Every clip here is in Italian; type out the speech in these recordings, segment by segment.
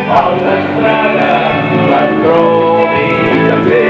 alla strada la trovi da te.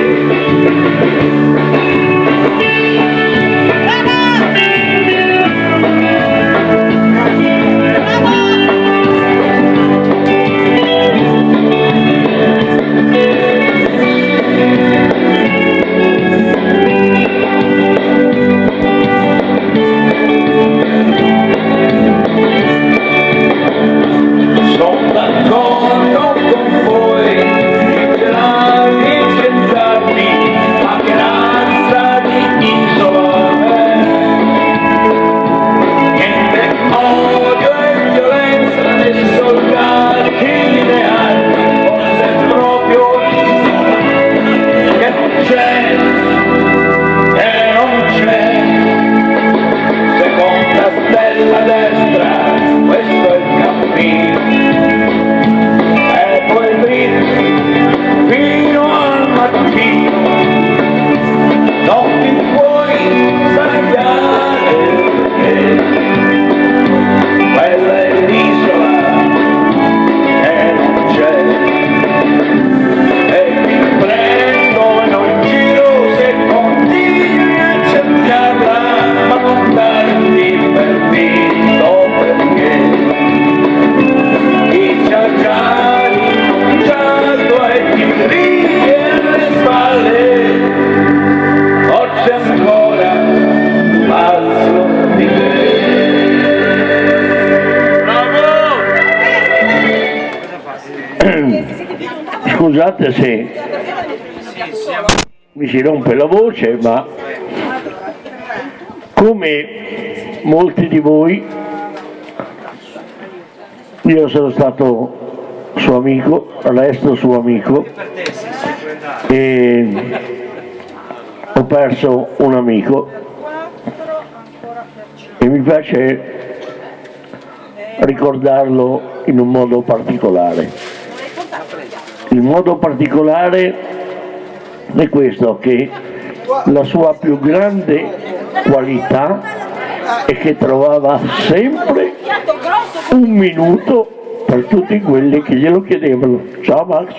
Scusate se mi si rompe la voce, ma come molti di voi io sono stato suo amico, resto suo amico e ho perso un amico e mi piace ricordarlo in un modo particolare. Il modo particolare è questo, che la sua più grande qualità è che trovava sempre un minuto per tutti quelli che glielo chiedevano. Ciao Max.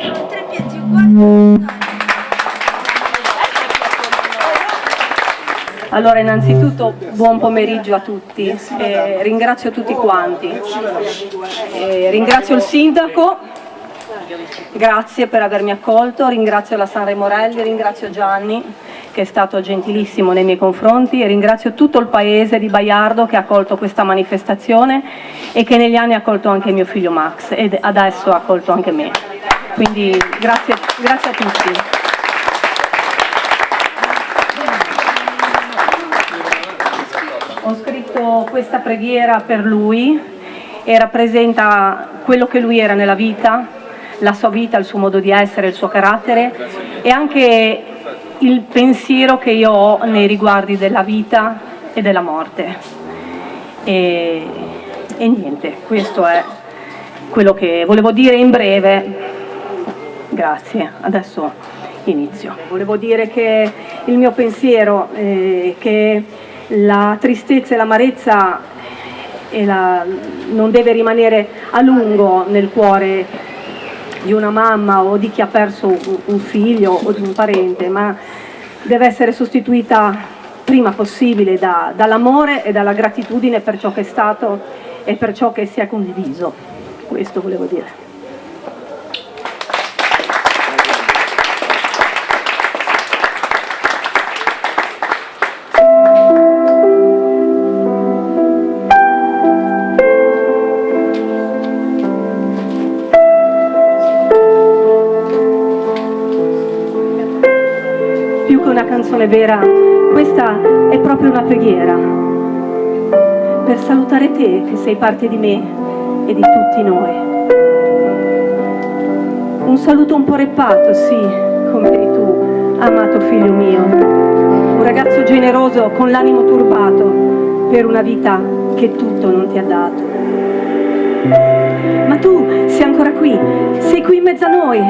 Allora, innanzitutto buon pomeriggio a tutti, ringrazio tutti quanti, ringrazio il sindaco. Grazie per avermi accolto, ringrazio la Sanremo Rally, ringrazio Gianni che è stato gentilissimo nei miei confronti e ringrazio tutto il paese di Baiardo che ha accolto questa manifestazione e che negli anni ha accolto anche mio figlio Max ed adesso ha accolto anche me. Quindi grazie a tutti. Ho scritto questa preghiera per lui e rappresenta quello che lui era nella vita, la sua vita, il suo modo di essere, il suo carattere e anche il pensiero che io ho nei riguardi della vita e della morte. E niente, questo è quello che volevo dire in breve. Grazie, adesso inizio. Volevo dire che il mio pensiero, che la tristezza e l'amarezza non deve rimanere a lungo nel cuore di una mamma o di chi ha perso un figlio o di un parente, ma deve essere sostituita prima possibile dall'amore e dalla gratitudine per ciò che è stato e per ciò che si è condiviso. Questo volevo dire. Canzone vera, questa è proprio una preghiera per salutare te che sei parte di me e di tutti noi. Un saluto un po' reppato, sì, come eri tu, amato figlio mio, un ragazzo generoso con l'animo turbato per una vita che tutto non ti ha dato. Ma tu sei ancora qui, sei qui in mezzo a noi,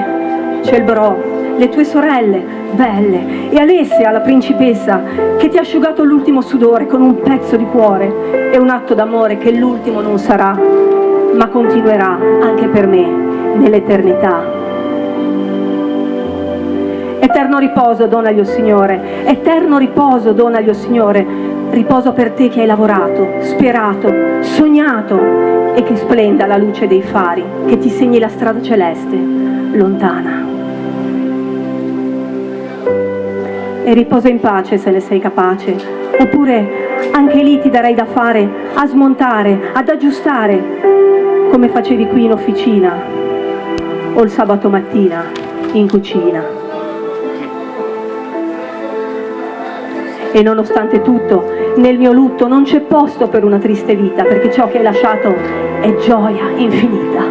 c'è il Bro, le tue sorelle, belle, e Alessia, la principessa, che ti ha asciugato l'ultimo sudore con un pezzo di cuore e un atto d'amore che l'ultimo non sarà, ma continuerà anche per me nell'eternità. Eterno riposo donagli, o Signore, eterno riposo donagli, o Signore, riposo per te che hai lavorato, sperato, sognato e che splenda la luce dei fari, che ti segni la strada celeste, lontana. E riposa in pace se ne sei capace, oppure anche lì ti darei da fare a smontare, ad aggiustare, come facevi qui in officina o il sabato mattina in cucina. E nonostante tutto, nel mio lutto non c'è posto per una triste vita, perché ciò che hai lasciato è gioia infinita.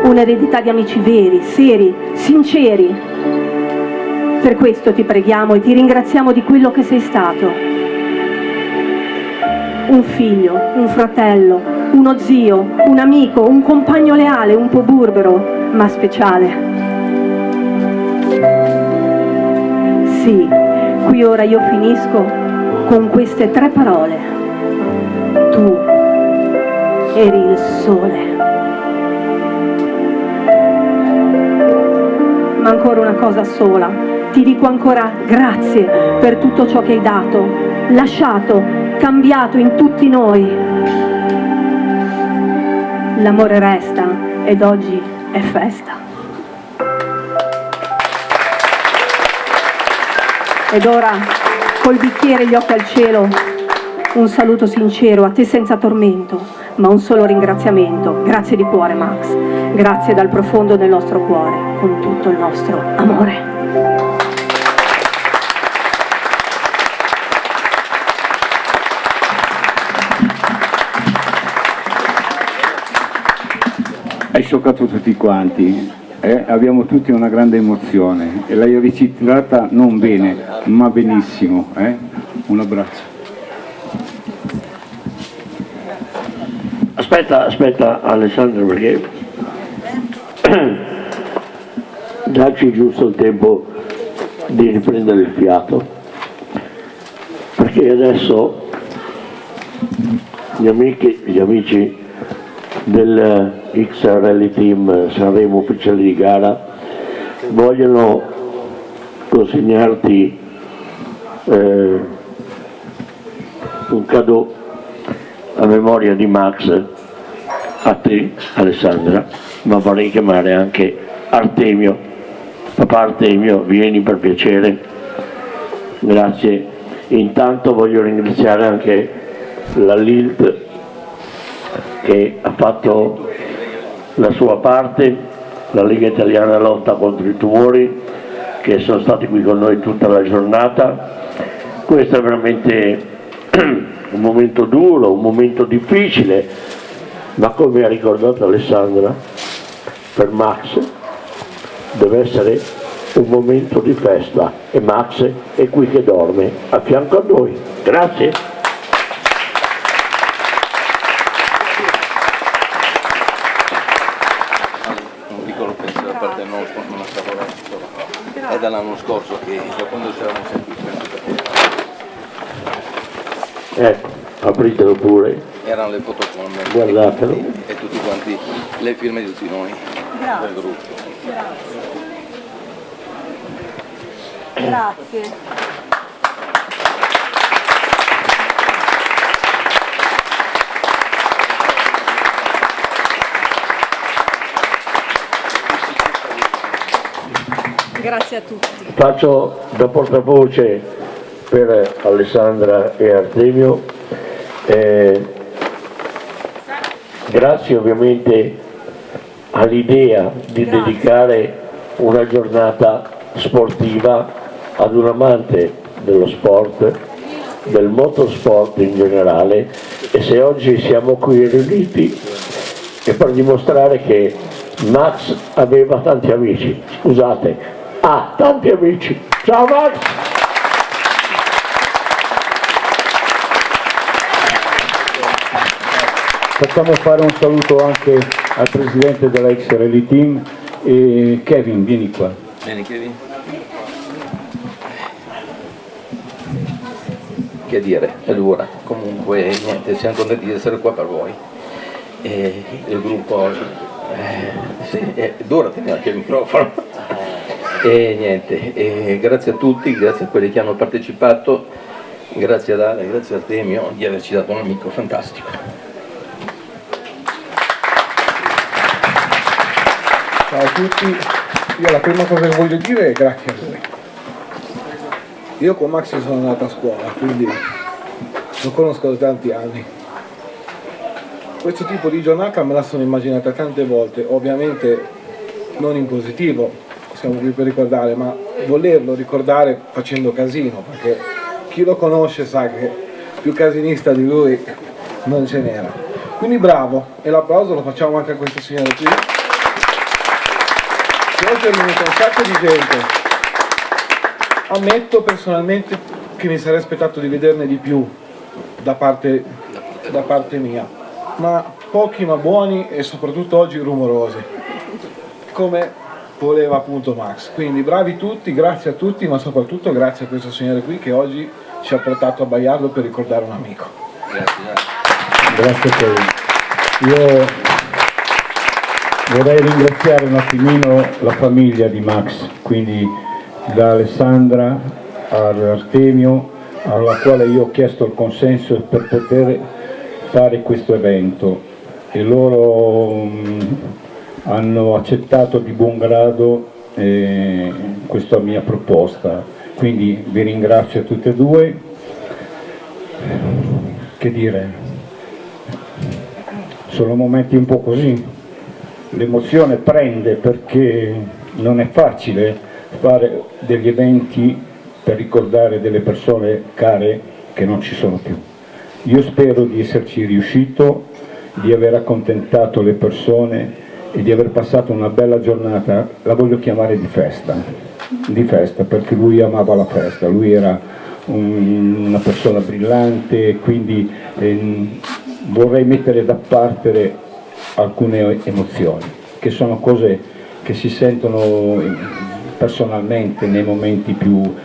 Un'eredità di amici veri, seri, sinceri. Per questo ti preghiamo e ti ringraziamo di quello che sei stato. Un figlio, un fratello, uno zio, un amico, un compagno leale, un po' burbero, ma speciale. Sì, qui ora io finisco con queste 3 parole. Tu eri il sole. Ma ancora una cosa sola. Ti dico ancora grazie per tutto ciò che hai dato, lasciato, cambiato in tutti noi. L'amore resta ed oggi è festa. Ed ora, col bicchiere e gli occhi al cielo, un saluto sincero a te senza tormento, ma un solo ringraziamento. Grazie di cuore, Max. Grazie dal profondo del nostro cuore, con tutto il nostro amore. Hai scioccato tutti quanti, abbiamo tutti una grande emozione e l'hai recitata non bene, ma benissimo. Un abbraccio. Aspetta Alessandro, perché dacci giusto il tempo di riprendere il fiato, perché adesso gli amici del XRL Team Sanremo Ufficiali di Gara vogliono consegnarti un cadeau a memoria di Max, a te Alessandra, ma vorrei chiamare anche Artemio. Papà Artemio, vieni per piacere. Grazie. Intanto voglio ringraziare anche la LILT che ha fatto la sua parte, la Lega Italiana Lotta contro i Tumori, che sono stati qui con noi tutta la giornata. Questo è veramente un momento duro, un momento difficile, ma come ha ricordato Alessandra, per Max deve essere un momento di festa e Max è qui che dorme a fianco a noi. Grazie. È dall'anno scorso che da quando ci eravamo sentiti. Apritelo pure. Erano le foto con me. Guardatelo. E tutti quanti, le firme di tutti noi del gruppo. Grazie. Grazie a tutti. Faccio da portavoce per Alessandra e Artemio. Grazie ovviamente all'idea di dedicare una giornata sportiva ad un amante dello sport, del motorsport in generale, e se oggi siamo qui riuniti è per dimostrare che Max aveva tanti amici, scusate, ha tanti amici. Ciao Max! Facciamo fare un saluto anche al presidente della XRL Team, Kevin, vieni qua. Vieni Kevin. Che dire, è dura. Comunque niente, siamo contenti di essere qua per voi. il gruppo, sì, Dora teneva anche il microfono, e niente, grazie a tutti, grazie a quelli che hanno partecipato, grazie ad Ale, grazie a Artemio di averci dato un amico fantastico. Ciao a tutti, io la prima cosa che voglio dire è grazie a lui. Io con Max sono andato a scuola, quindi lo conosco da tanti anni. Questo tipo di giornata me la sono immaginata tante volte, ovviamente non in positivo, siamo qui per ricordare, ma volerlo ricordare facendo casino, perché chi lo conosce sa che più casinista di lui non ce n'era. Quindi bravo, e l'applauso lo facciamo anche a questo signore qui. Che oggi è venuto un sacco di gente. Ammetto personalmente che mi sarei aspettato di vederne di più da parte mia, ma pochi ma buoni e soprattutto oggi rumorosi, come voleva appunto Max. Quindi bravi tutti, grazie a tutti, ma soprattutto grazie a questo signore qui che oggi ci ha portato a Baiardo per ricordare un amico. Grazie a te. Io vorrei ringraziare un attimino la famiglia di Max, quindi da Alessandra all'Artemio, alla quale io ho chiesto il consenso per poter fare questo evento, e loro hanno accettato di buon grado questa mia proposta, quindi vi ringrazio a tutte e due. Che dire, sono momenti un po' così, l'emozione prende perché non è facile fare degli eventi per ricordare delle persone care che non ci sono più. Io spero di esserci riuscito, di aver accontentato le persone e di aver passato una bella giornata, la voglio chiamare di festa perché lui amava la festa, lui era una persona brillante, quindi vorrei mettere da parte alcune emozioni, che sono cose che si sentono personalmente nei momenti più,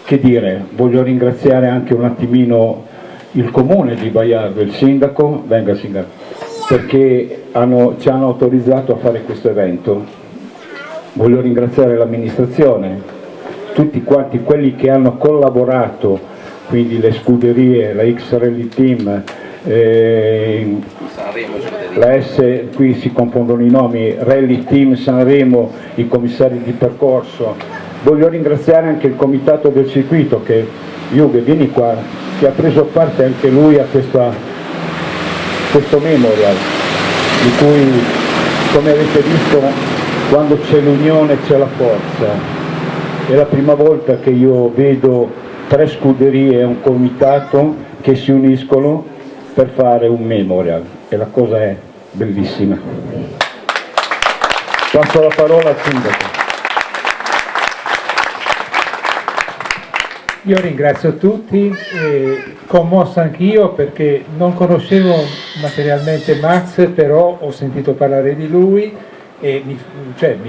che dire, voglio ringraziare anche un attimino il comune di Baiardo, il sindaco, venga sindaco, perché ci hanno autorizzato a fare questo evento. Voglio ringraziare l'amministrazione, tutti quanti quelli che hanno collaborato, quindi le scuderie, la X Rally Team, la S, qui si confondono i nomi, Rally Team Sanremo, i commissari di percorso. Voglio ringraziare anche il comitato del circuito che, Jughe, vieni qua, che ha preso parte anche lui a questo memorial, di cui, come avete visto, quando c'è l'unione c'è la forza. È la prima volta che io vedo 3 scuderie e un comitato che si uniscono per fare un memorial, e la cosa è bellissima. Passo la parola al sindaco. Io ringrazio tutti, commosso anch'io perché non conoscevo materialmente Max, però ho sentito parlare di lui e mi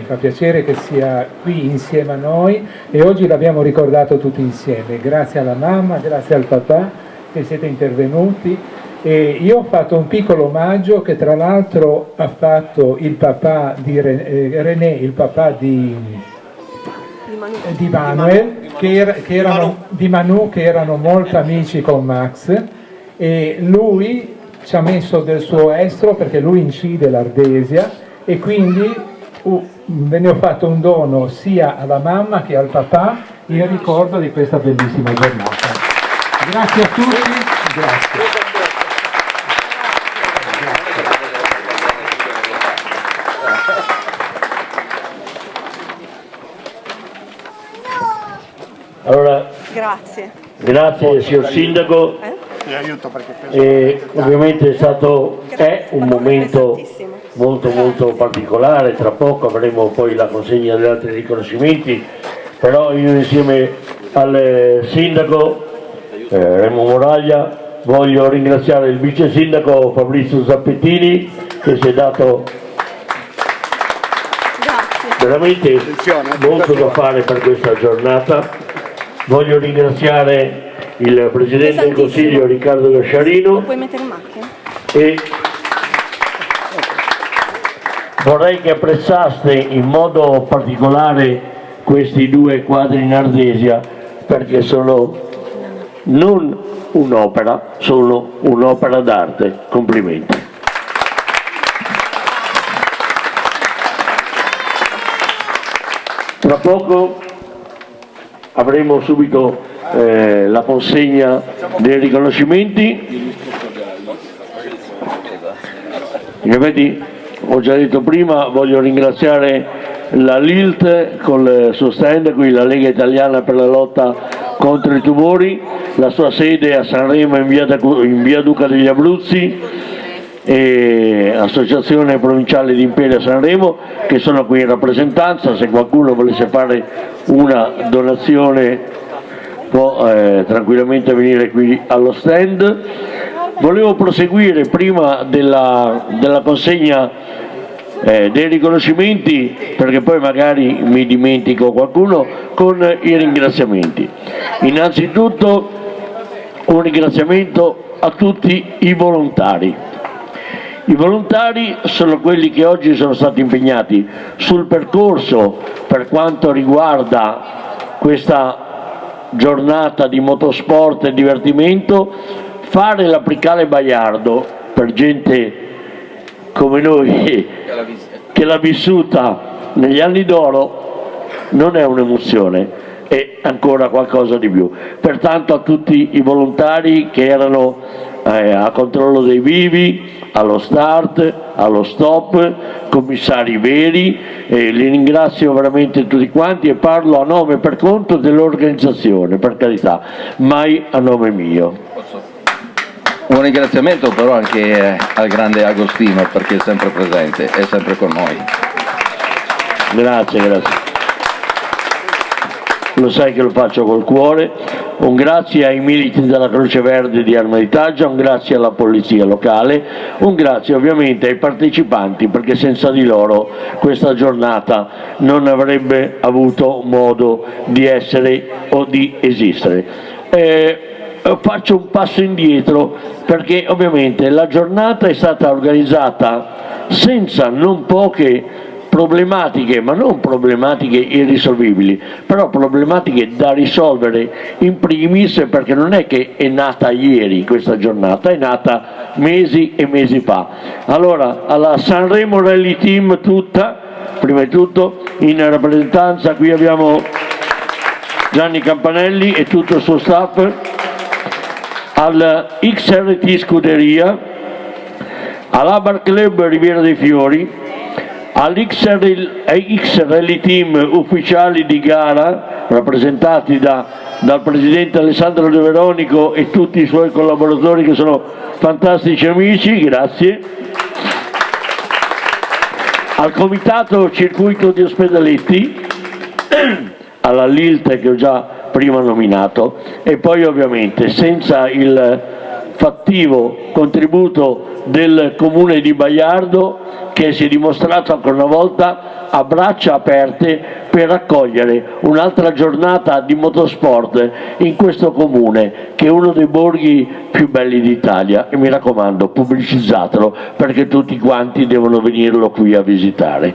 fa piacere che sia qui insieme a noi, e oggi l'abbiamo ricordato tutti insieme, grazie alla mamma, grazie al papà che siete intervenuti. E io ho fatto un piccolo omaggio che tra l'altro ha fatto il papà di René, il papà di Manuel, di Manu, che erano molto amici con Max, e lui ci ha messo del suo estro perché lui incide l'Ardesia, e quindi ve ne ho fatto un dono sia alla mamma che al papà in ricordo di questa bellissima giornata. Grazie a tutti, grazie. Allora, grazie signor Sindaco, ovviamente è un momento molto particolare, tra poco avremo poi la consegna degli altri riconoscimenti, però io insieme al Sindaco Remo Moraglia voglio ringraziare il Vice Sindaco Fabrizio Zappettini che si è dato veramente molto da fare per questa giornata. Voglio ringraziare il Presidente del Consiglio Riccardo Gasciarino e vorrei che apprezzaste in modo particolare questi due quadri in ardesia, perché sono non un'opera, sono un'opera d'arte. Complimenti. Tra poco avremo subito la consegna dei riconoscimenti. In effetti, ho già detto prima, voglio ringraziare la LILT con il suo stand, qui la Lega Italiana per la lotta contro i tumori, la sua sede a Sanremo in via Duca degli Abruzzi, e Associazione Provinciale di Imperia Sanremo, che sono qui in rappresentanza. Se qualcuno volesse fare una donazione può tranquillamente venire qui allo stand. Volevo proseguire prima della consegna dei riconoscimenti, perché poi magari mi dimentico qualcuno, con i ringraziamenti. Innanzitutto un ringraziamento a tutti i volontari. I volontari sono quelli che oggi sono stati impegnati sul percorso per quanto riguarda questa giornata di motorsport e divertimento. Fare l'Apicale Baiardo per gente come noi che l'ha vissuta negli anni d'oro non è un'emozione, è ancora qualcosa di più. Pertanto a tutti i volontari che erano a controllo dei vivi, allo start, allo stop, commissari veri, li ringrazio veramente tutti quanti, e parlo a nome e per conto dell'organizzazione, per carità, mai a nome mio. Un ringraziamento però anche al grande Agostino, perché è sempre presente, è sempre con noi. Grazie, grazie. Lo sai che lo faccio col cuore. Un grazie ai militi della Croce Verde di Arma di Taggia, un grazie alla polizia locale, un grazie ovviamente ai partecipanti, perché senza di loro questa giornata non avrebbe avuto modo di essere o di esistere. Faccio un passo indietro, perché ovviamente la giornata è stata organizzata senza non poche problematiche, ma non problematiche irrisolvibili, però problematiche da risolvere in primis, perché non è che è nata ieri questa giornata, è nata mesi e mesi fa. Allora, alla Sanremo Rally Team tutta, prima di tutto, in rappresentanza qui abbiamo Gianni Campanelli e tutto il suo staff, al XRT Scuderia, all'Abar Club Riviera dei Fiori, all'XRL Team ufficiali di gara, rappresentati dal presidente Alessandro De Veronico e tutti i suoi collaboratori che sono fantastici amici, grazie. Al Comitato Circuito di Ospedaletti, alla LILT che ho già prima nominato, e poi ovviamente senza il fattivo contributo del Comune di Baiardo, che si è dimostrato ancora una volta a braccia aperte per accogliere un'altra giornata di motorsport in questo comune, che è uno dei borghi più belli d'Italia, e mi raccomando, pubblicizzatelo, perché tutti quanti devono venirlo qui a visitare.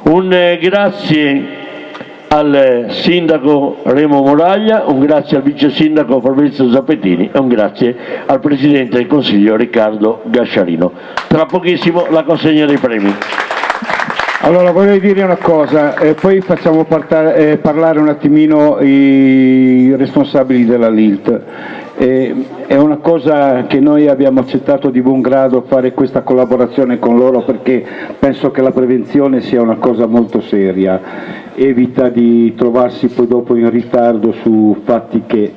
Un grazie al sindaco Remo Moraglia, un grazie al vice sindaco Fabrizio Zappettini e un grazie al presidente del consiglio Riccardo Gasciarino. Tra pochissimo la consegna dei premi. Allora vorrei dire una cosa, poi facciamo parlare un attimino i responsabili della LILT. È una cosa che noi abbiamo accettato di buon grado, fare questa collaborazione con loro, perché penso che la prevenzione sia una cosa molto seria, evita di trovarsi poi dopo in ritardo su fatti che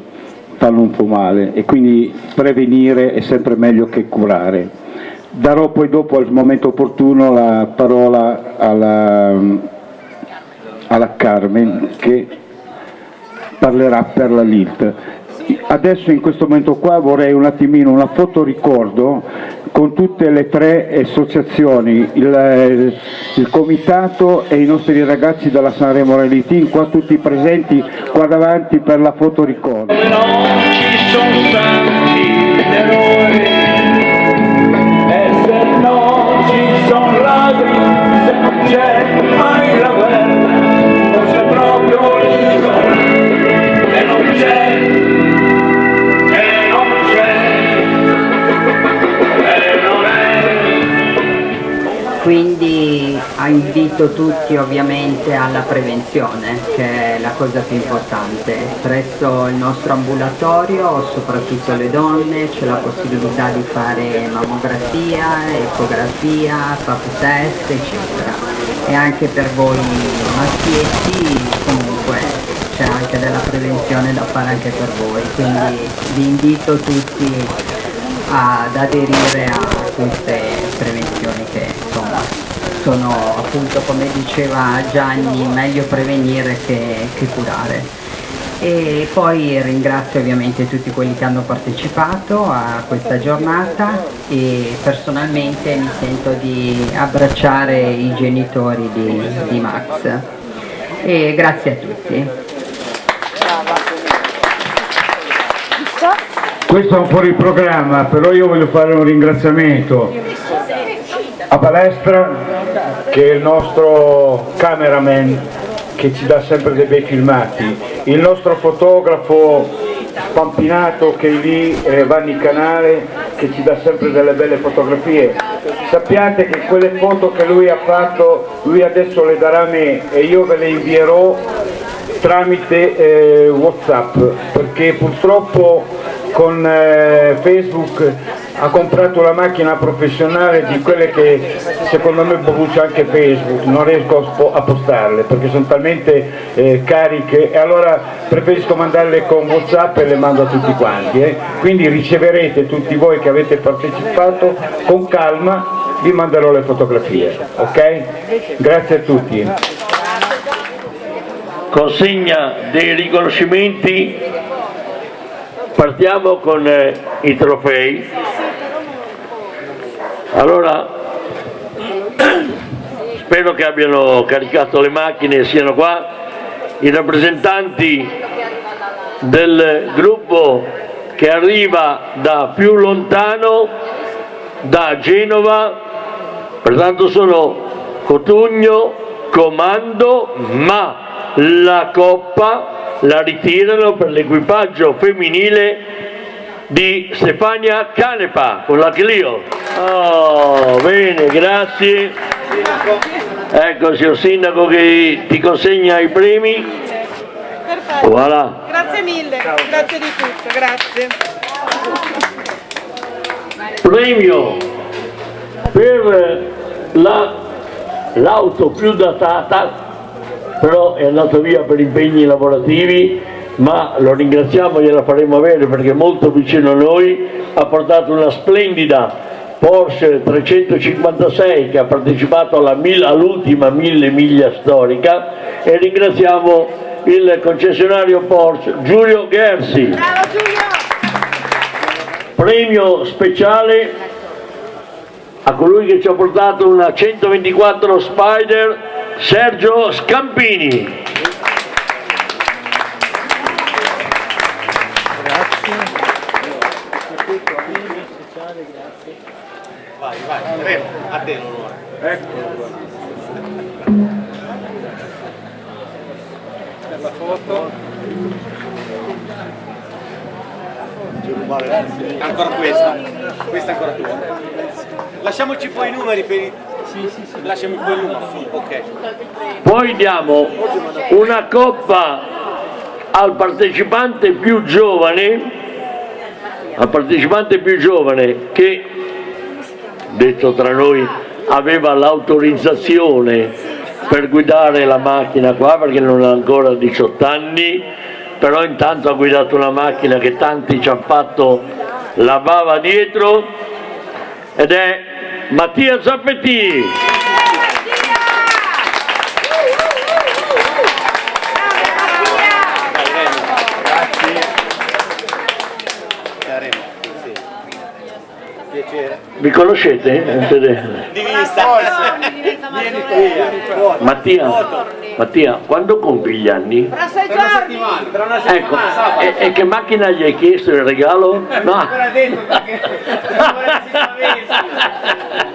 fanno un po' male, e quindi prevenire è sempre meglio che curare. Darò poi dopo al momento opportuno la parola alla Carmen, che parlerà per la LILT. Adesso in questo momento qua vorrei un attimino una fotoricordo con tutte le tre associazioni, il comitato e i nostri ragazzi della Sanremo Rally Team, qua tutti presenti qua davanti per la fotoricordo. Non ci sono stati eroi, e se non ci sono ladri c'è mai la guerra, forse è proprio l'unico che non c'è, che non c'è, che non è. Quindi invito tutti ovviamente alla prevenzione, che è la cosa più importante. Presso il nostro ambulatorio, soprattutto le donne, c'è la possibilità di fare mammografia, ecografia, pap test, eccetera. E anche per voi maschietti comunque c'è anche della prevenzione da fare anche per voi, quindi vi invito tutti ad aderire a queste prevenzioni che insomma sono appunto, come diceva Gianni, meglio prevenire che curare. E poi ringrazio ovviamente tutti quelli che hanno partecipato a questa giornata e personalmente mi sento di abbracciare i genitori di Max. E grazie a tutti. Questo è un fuori programma, però io voglio fare un ringraziamento a Palestra, che è il nostro cameraman che ci dà sempre dei bei filmati, il nostro fotografo Spampinato che è lì, Vanni Canale, che ci dà sempre delle belle fotografie. Sappiate che quelle foto che lui ha fatto, lui adesso le darà a me e io ve le invierò tramite WhatsApp, perché purtroppo con Facebook ha comprato la macchina professionale di quelle che secondo me brucia anche Facebook, non riesco a postarle perché sono talmente cariche e allora preferisco mandarle con WhatsApp e le mando a tutti quanti. Quindi riceverete tutti voi che avete partecipato con calma, vi manderò le fotografie, ok? Grazie a tutti. Consegna dei riconoscimenti, partiamo con i trofei. Allora, spero che abbiano caricato le macchine e siano qua i rappresentanti del gruppo che arriva da più lontano, da Genova, pertanto sono Cotugno, Comando, ma la coppa la ritirano per l'equipaggio femminile di Stefania Canepa con la Clio. Oh, bene, grazie. Ecco, signor Sindaco, che ti consegna i premi. Perfetto. Voilà. Grazie mille, grazie di tutto, grazie. Premio per l'auto più datata, però è andato via per impegni lavorativi, ma lo ringraziamo, gliela faremo avere perché è molto vicino a noi. Ha portato una splendida Porsche 356 che ha partecipato all'ultima 1000 miglia storica, e ringraziamo il concessionario Porsche Giulio Gersi. Bravo Giulio! Premio speciale a colui che ci ha portato una 124 Spider, Sergio Scampini. Vai, a te l'onore. Ecco. Per la foto. Ancora questa è ancora tua. Lasciamoci poi i numeri per i... Sì. Lasciami poi il numero, ok. Poi diamo una coppa al partecipante più giovane, che, detto tra noi, aveva l'autorizzazione per guidare la macchina qua perché non ha ancora 18 anni, però intanto ha guidato una macchina che tanti ci hanno fatto la bava dietro, ed è Mattia Zappetti. Vi conoscete? Di vista. Vieni qui. Mattia? Mattia, quando compi gli anni? Tra 6 giorni! Ecco, e che macchina gli hai chiesto il regalo? No.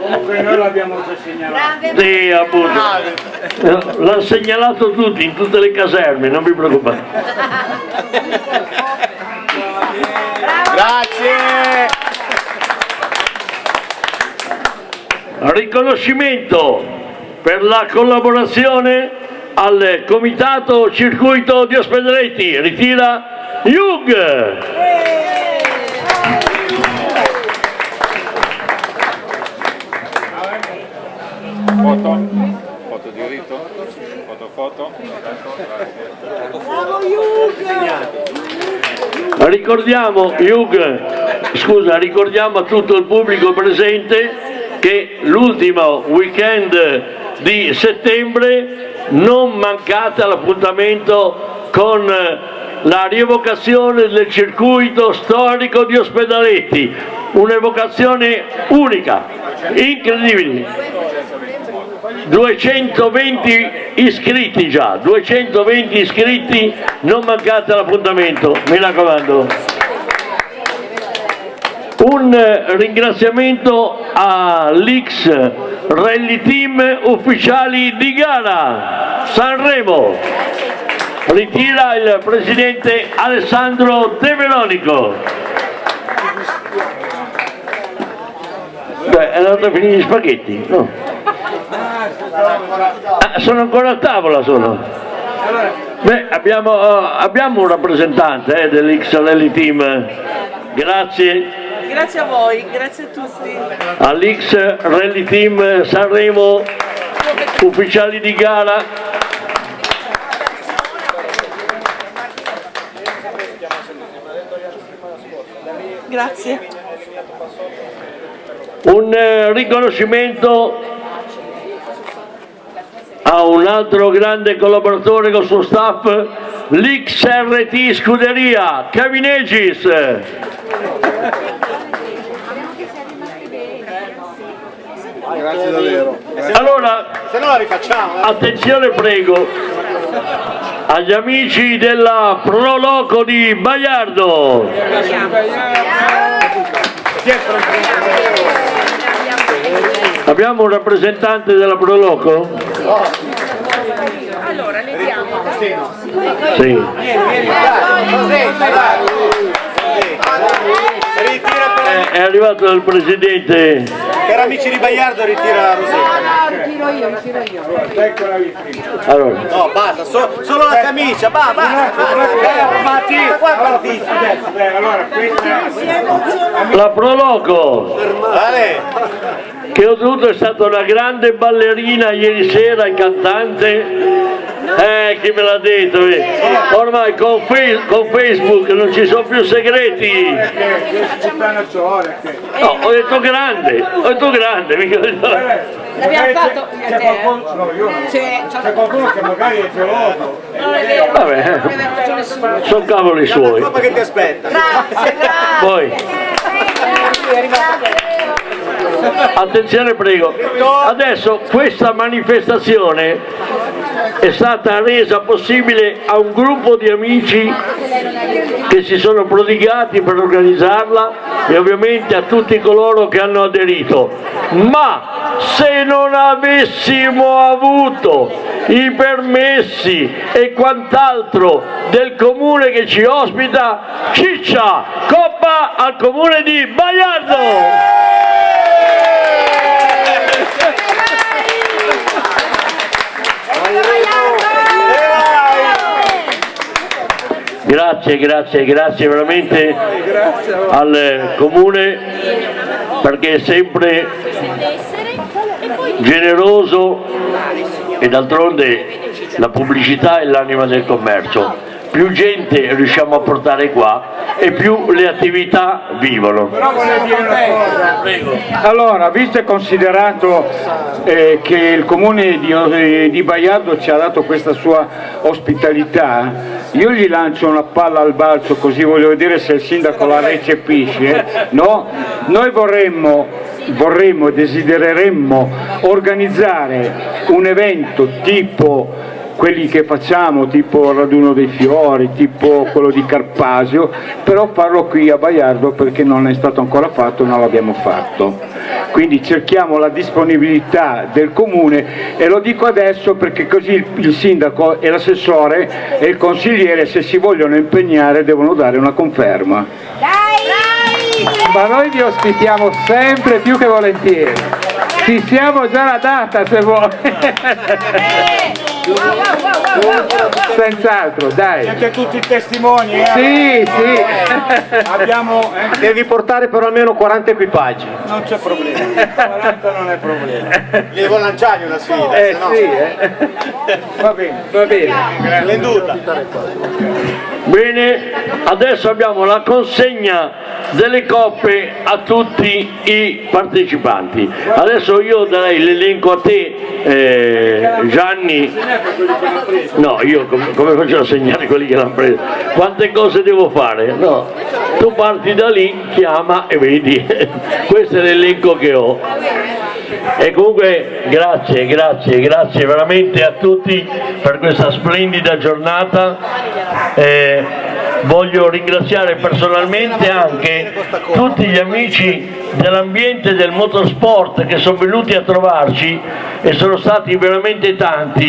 Comunque noi l'abbiamo già segnalato. Sì, appunto. L'hanno segnalato tutti, in tutte le caserme, non vi preoccupate. Grazie! Riconoscimento per la collaborazione al Comitato Circuito di Ospedaletti. Ritira Hugh. Foto di rito? Foto? Bravo Hugh! Ricordiamo a tutto il pubblico presente che l'ultimo weekend di settembre non mancate all'appuntamento con la rievocazione del circuito storico di Ospedaletti, un'evocazione unica, incredibile. 220 iscritti già, 220 iscritti, non mancate all'appuntamento, mi raccomando. Un ringraziamento all'X Rally Team ufficiali di gara Sanremo. Ritira il presidente Alessandro De Veronico. Beh, è andato a finire gli spaghetti, no? Sono ancora a tavola, sono. Beh, abbiamo un rappresentante dell'X Rally Team. Grazie. Grazie a voi, grazie a tutti. All'X Rally Team Sanremo, ufficiali di gara. Grazie. Un riconoscimento a un altro grande collaboratore con il suo staff, l'XRT Scuderia, Kevin Egis. Grazie davvero. Allora, Se no la rifacciamo. attenzione prego agli amici della Pro Loco di Baiardo. Abbiamo un rappresentante della Pro Loco? Allora, le diamo. Sì. È arrivato il presidente. Per amici di Baiardo ritira Rosetta. Ritiro io. Allora, No, basta, solo la camicia, basta. la Pro Loco, che oltretutto è stata una grande ballerina ieri sera e cantante. Chi me l'ha detto? Ormai con Facebook non ci sono più segreti. No, ho detto grande, mica ho detto... L'abbiamo fatto. C'è qualcuno che magari è geloso. Vabbè, sono cavoli suoi. Che ti aspetta? Grazie. Poi, attenzione prego, adesso questa manifestazione è stata resa possibile a un gruppo di amici che si sono prodigati per organizzarla e ovviamente a tutti coloro che hanno aderito, ma se non avessimo avuto i permessi e quant'altro del comune che ci ospita, ciccia, coppa al comune di Baiardo! Grazie veramente al comune perché è sempre generoso e d'altronde la pubblicità è l'anima del commercio. Più gente riusciamo a portare qua e più le attività vivono. Però voglio dire una cosa. Allora, visto e considerato che il comune di Baiardo ci ha dato questa sua ospitalità, io gli lancio una palla al balzo, così voglio vedere se il sindaco la recepisce, no? Noi vorremmo e desidereremmo organizzare un evento tipo quelli che facciamo, tipo il Raduno dei Fiori, tipo quello di Carpasio, però farlo qui a Baiardo perché non è stato ancora fatto, non l'abbiamo fatto. Quindi cerchiamo la disponibilità del comune, e lo dico adesso perché così il sindaco e l'assessore e il consigliere, se si vogliono impegnare, devono dare una conferma. Ma noi vi ospitiamo sempre più che volentieri. Fissiamo già la data se vuoi. Senz'altro, dai. Siete tutti testimoni, Sì, sì. Abbiamo, Devi portare per almeno 40 equipaggi. non c'è problema, 40 non è problema. Gli devo lanciare una sfida, Va bene. Va bene. venduta. Bene, adesso abbiamo la consegna delle coppe a tutti i partecipanti. Adesso io darei l'elenco a te, Gianni. No, io come faccio a segnare quelli che l'hanno preso? Quante cose devo fare? No, tu parti da lì, chiama e vedi. Questo è l'elenco che ho. E comunque grazie veramente a tutti per questa splendida giornata. Voglio ringraziare personalmente anche tutti gli amici dell'ambiente del motorsport che sono venuti a trovarci, e sono stati veramente tanti.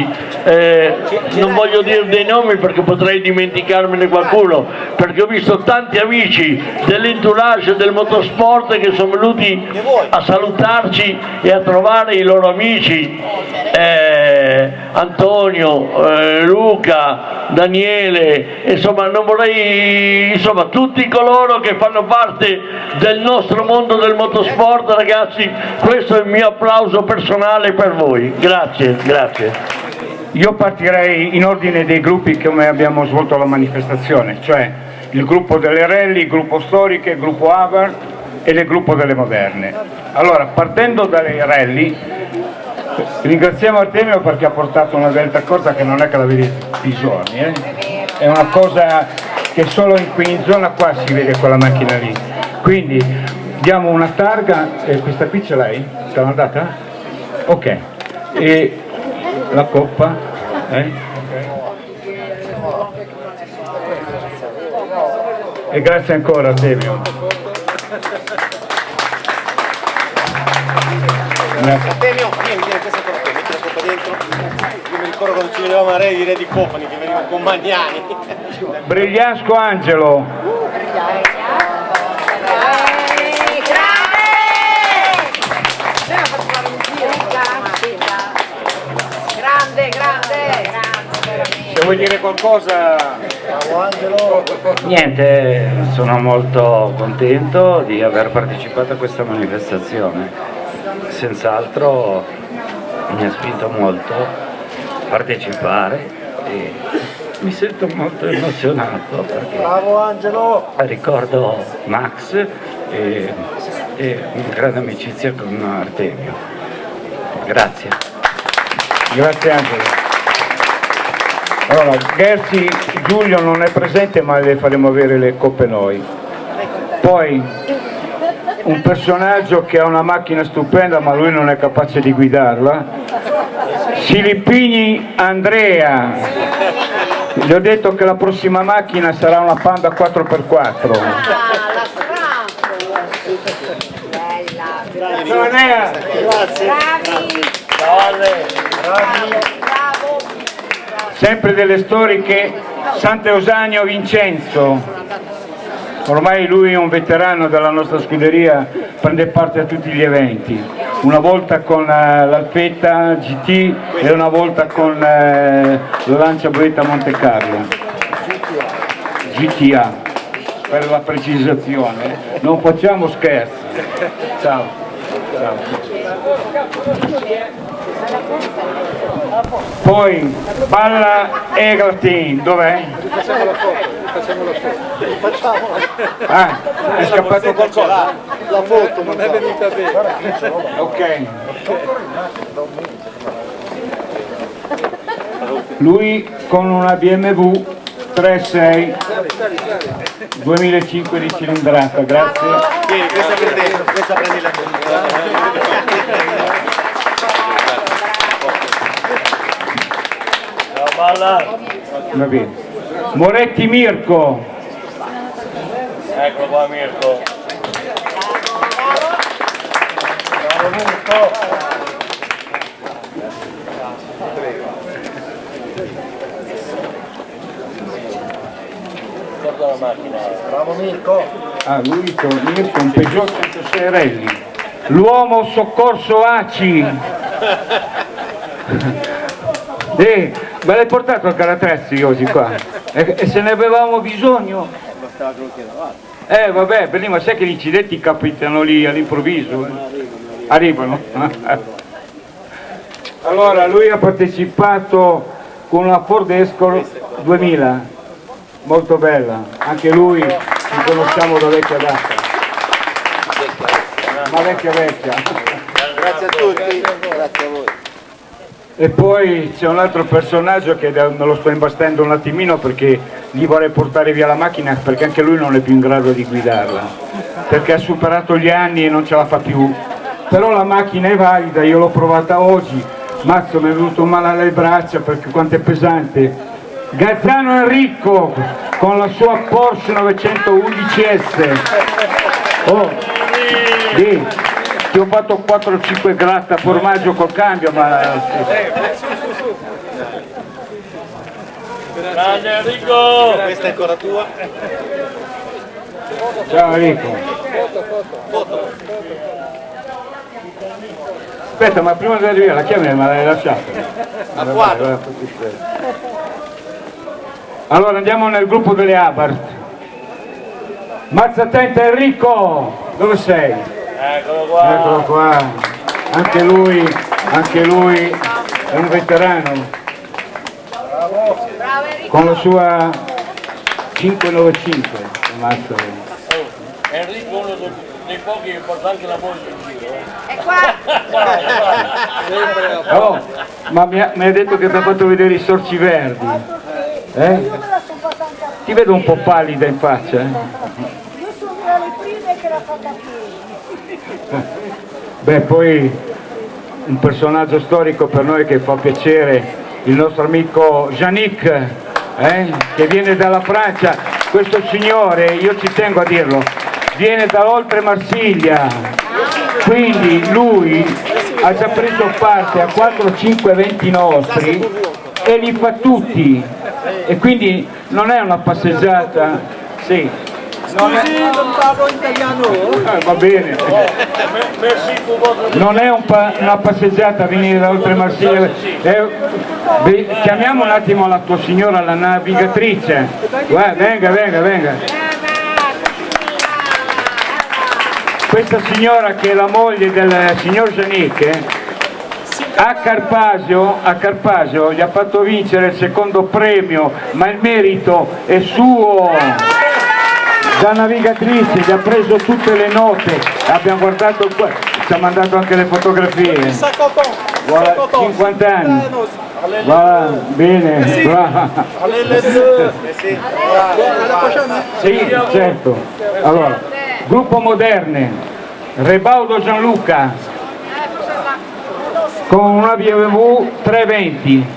Non voglio dire dei nomi perché potrei dimenticarmene qualcuno, perché ho visto tanti amici dell'entourage del motorsport che sono venuti a salutarci e a trovare i loro amici, Antonio, Luca, Daniele, insomma non vorrei, insomma tutti coloro che fanno parte del nostro mondo del motorsport. Ragazzi, questo è il mio applauso personale per voi, grazie. Io partirei in ordine dei gruppi come abbiamo svolto la manifestazione, cioè il gruppo delle rally, il gruppo storiche, il gruppo Avar e il gruppo delle moderne. Allora, partendo dalle rally, ringraziamo Artemio perché ha portato una bella cosa che non è che la vedi tutti i giorni, è una cosa che solo qui in zona qua si vede quella macchina lì. Quindi diamo una targa, e questa qui ce l'hai? Te l'hanno data? Ok. E la coppa? E grazie ancora Artemio. Artemio, vieni, questa cosa qui, metti la coppa dentro. Io mi ricordo quando ci vedevamo a Re di Ready Company, che venivamo con Magnani. Brigliasco Angelo. Se vuoi dire qualcosa, Niente, sono molto contento di aver partecipato a questa manifestazione. Senz'altro mi ha spinto molto a partecipare e mi sento molto emozionato perché ricordo Max e una grande amicizia con Artemio. Grazie. grazie Angelo. Allora, Gerzi Giulio non è presente ma le faremo avere le coppe noi. Poi un personaggio che ha una macchina stupenda ma lui non è capace di guidarla, Silippini Andrea, gli ho detto che la prossima macchina sarà una Panda 4x4. Sempre delle storiche, Sant'Eusanio Vincenzo, ormai lui è un veterano della nostra scuderia, prende parte a tutti gli eventi, una volta con l'Alfetta GT e una volta con la Lancia Boetta Monte Carlo, GTA, per la precisazione, non facciamo scherzi. Ciao. Poi Palla Egertin, dov'è? Ah, è scappato qualcosa? La foto non è venuta bene. Ok. Lui con una BMW 3.6 2005 di cilindrata, grazie. Vieni, questa prendila, questa prendi la foto. Va bene. Moretti Mirko. Ecco qua Mirko. Bravo Mirko. Guarda la macchina. Bravo Mirko. Ah, lui con Mirko, un Peugeot 106 Rally. L'uomo soccorso ACI. Me l'hai portato al Caratezzi oggi qua? E se ne avevamo bisogno? Vabbè, ma sai che gli incidenti capitano lì all'improvviso? Arrivano. Allora, lui ha partecipato con una Ford Escort 2000, molto bella, anche lui ci conosciamo da vecchia data, ma vecchia. Grazie a tutti. Grazie a voi. E poi c'è un altro personaggio che me lo sto imbastendo un attimino perché gli vorrei portare via la macchina, perché anche lui non è più in grado di guidarla, perché ha superato gli anni e non ce la fa più. Però la macchina è valida, io l'ho provata oggi, mazzo, mi è venuto male alle braccia perché quanto è pesante. Gazzano Enrico con la sua Porsche 911S. Oh, sì. Ti ho fatto 4-5 gratta formaggio col cambio, ma... Grande Enrico! Questa è ancora tua? Ciao Enrico. Aspetta, ma prima di arrivare la chiave me l'hai lasciata. Allora andiamo nel gruppo delle Abarth. Mazzatenta Enrico, dove sei? Eccolo qua, anche lui è un veterano con la sua 595. Enrico è uno dei pochi che porta anche la moglie in giro. È qua! Oh, ma mi ha detto che ti ha fatto vedere i sorci verdi. Ti vedo un po' pallida in faccia. Io sono una delle prime che l'ha fatta qui. Beh, poi un personaggio storico per noi che fa piacere, il nostro amico Yannick, che viene dalla Francia. Questo signore, io ci tengo a dirlo, viene da oltre Marsiglia, quindi lui ha già preso parte a 4-5 eventi nostri e li fa tutti, e quindi non è una passeggiata, sì. Non parlo italiano. Va bene. Non è una passeggiata a venire da oltre Marsiglia. Chiamiamo un attimo la tua signora, la navigatrice. Venga. Questa signora, che è la moglie del signor Janik, a Carpasio gli ha fatto vincere il secondo premio, ma il merito è suo. Da navigatrice gli ha preso tutte le note, abbiamo guardato qua, ci ha mandato anche le fotografie. Voilà, 50 anni. Va bene, brava. Sì, certo. Allora, gruppo Moderne, Rebaudo Gianluca con una BMW 320.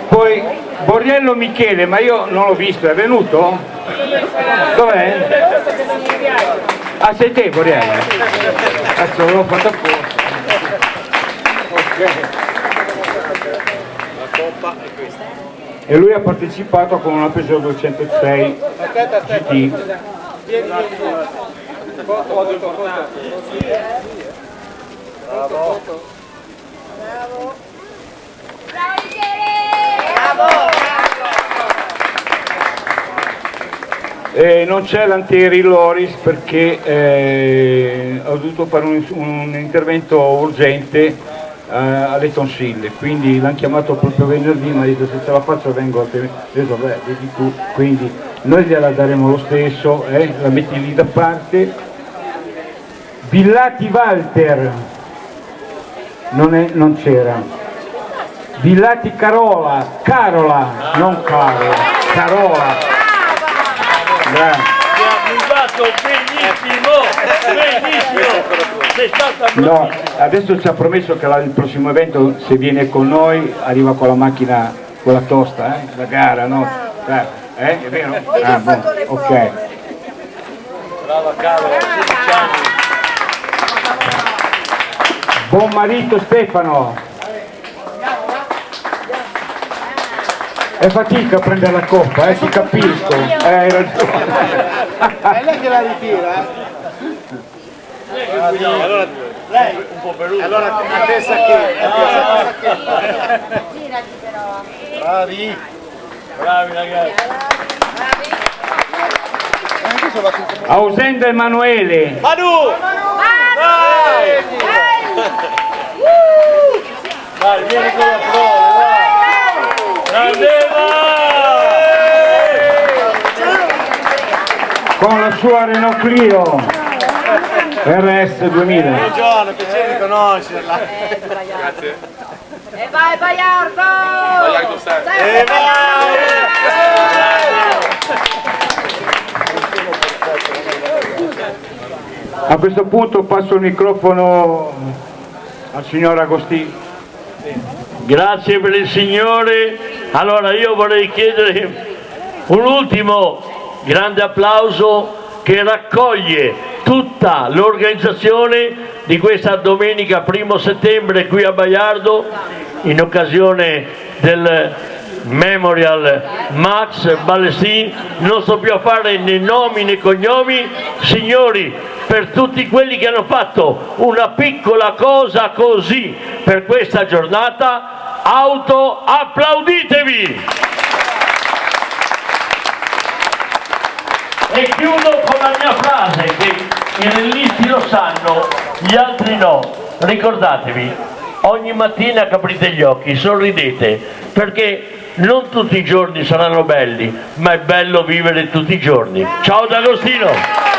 Poi Borriello Michele, ma io non l'ho visto, è venuto? Dov'è? Ah, sei te Borriello? Adesso l'ho fatto apposta. Ok. La coppa è questa. E lui ha partecipato con una Peugeot 206 GT. Bravo. Non c'è l'Antieri Loris perché ho dovuto fare un intervento urgente alle tonsille, quindi l'hanno chiamato proprio venerdì, mi ha detto se ce la faccio vengo a te. Ho detto beh, vedi tu, quindi noi gliela daremo lo stesso, la metti lì da parte. Villati Walter non c'era. Villati Carola, non Carola, Carola. Grazie. Mi ha fatto benissimo, sei stata No, adesso ci ha promesso che il prossimo evento, se viene con noi, arriva con la macchina, con la tosta, la gara, no? È vero? Ah, boh. Ok. brava Carola, 16 anni. Buon marito Stefano. È fatica a prendere la coppa, ti capisco. Hai ragione. È lei che la ritira, Allora, lei un po' per lui. Allora a testa che? Girati però. Bravi. Bravi ragazzi. Ausenda Emanuele. Manu! Dai! Dai, vieni con la prova, dai! Grandeva! Con la sua Renault Clio RS 2000. Buongiorno, piacere di conoscerla. Grazie. E vai Baiardo! Baiardo sempre. E vai! A questo punto passo il microfono al signor Agostini. Grazie per il Signore. Allora io vorrei chiedere un ultimo grande applauso che raccoglie tutta l'organizzazione di questa domenica 1° settembre qui a Baiardo in occasione del Memorial Max Balestin. Non sto più a fare né nomi né cognomi, signori, per tutti quelli che hanno fatto una piccola cosa così per questa giornata, applauditevi! E chiudo con la mia frase che i rellisti lo sanno, gli altri no. Ricordatevi, ogni mattina che aprite gli occhi sorridete, perché non tutti i giorni saranno belli, ma è bello vivere tutti i giorni. Ciao D'Agostino!